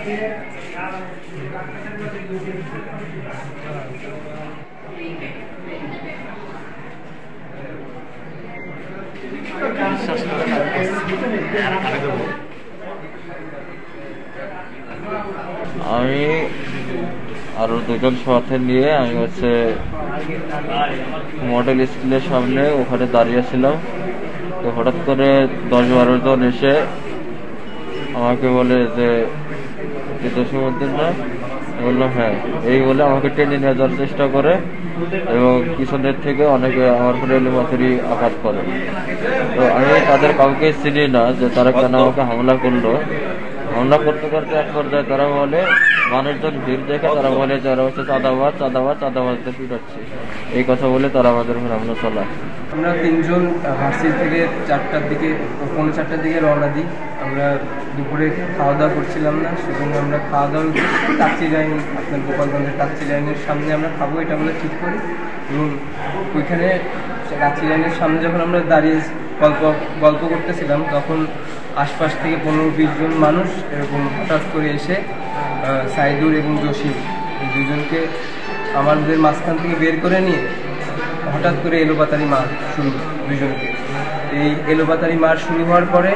আমি আরো দুজন সাথে নিয়ে আমি হচ্ছে মডেল স্কুলের সামনে ওখানে দাঁড়িয়েছিলাম। তো হঠাৎ করে 10-12 জন এসে আমাকে বলে যে জসীমউদ্দিন না, বললাম হ্যাঁ। এই বলে আমাকে টেনে নিয়ে যাওয়ার চেষ্টা করে এবং পিছনের থেকে অনেকে আমার উপরে এলোপাথারি আঘাত করে। তো আমি তাদের কাউকে চিনি না যে তারা কেন আমাকে হামলা করলো। হামলা করতে করতে এক পর্যায়ে তারা বলে, মানুষজন ভিড় দেখে তারা বলে যারা হচ্ছে চাঁদাবাজ চাঁদাবাজ চাঁদাবাজদের পিটাচ্ছি, এই কথা বলে তারা আমাদের উপর হামলা চালায়। আমরা 3 জন ভার্সিটি থেকে 4টার দিকে 4:45টার দিকে রওনা দিই। আমরা দুপুরে খাওয়া দাওয়া করছিলাম না, সেজন্য আমরা খাওয়া দাওয়া কাচ্চি লাইন, আপনার গোপালগঞ্জের কাচ্চি লাইনের সামনে আমরা খাবো এটা আমরা ঠিক করি। এবং ওইখানে কাচ্চি লাইনের সামনে যখন আমরা দাঁড়িয়ে গল্প করতেছিলাম তখন আশপাশ থেকে 15-20 জন মানুষ এরকম হঠাৎ করে এসে সাইদুর এবং জসিম এই দুজনকে আমাদের মাঝখান থেকে বের করে নিয়ে হঠাৎ করে এলোপাতারি মার শুরু। দুজনকে এই এলোপাতারি মার শুরু হওয়ার পরে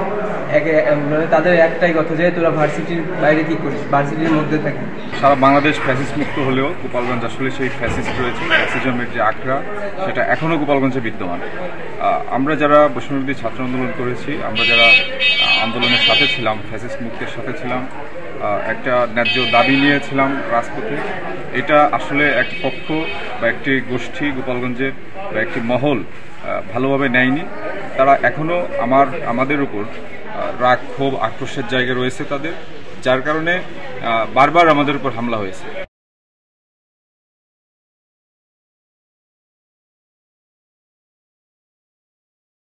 তাদের একটাই কথা যে তোরা ভার্সিটির বাইরে কী করিস, ভার্সিটির মধ্যে থাকি। সারা বাংলাদেশ ফ্যাসিস্ট মুক্ত হলেও গোপালগঞ্জ আসলে সেই ফ্যাসিস্ট রয়েছে, ফ্যাসিজমের যে আখড়া সেটা এখনও গোপালগঞ্জে বিদ্যমান। আমরা যারা বৈষম্যবিরোধী ছাত্র আন্দোলন করেছি, আমরা যারা আন্দোলনের সাথে ছিলাম, ফ্যাসিস্ট মুক্তের সাথে ছিলাম, একটা ন্যায্য দাবি নিয়েছিলাম রাজপথে, এটা আসলে এক পক্ষ বা একটি গোষ্ঠী গোপালগঞ্জের বা একটি মহল ভালোভাবে নেয়নি। তারা এখনও আমাদের উপর রাগ ক্ষোভ আক্রোশের জায়গা রয়েছে তাদের, যার কারণে বারবার আমাদের উপর হামলা হয়েছে।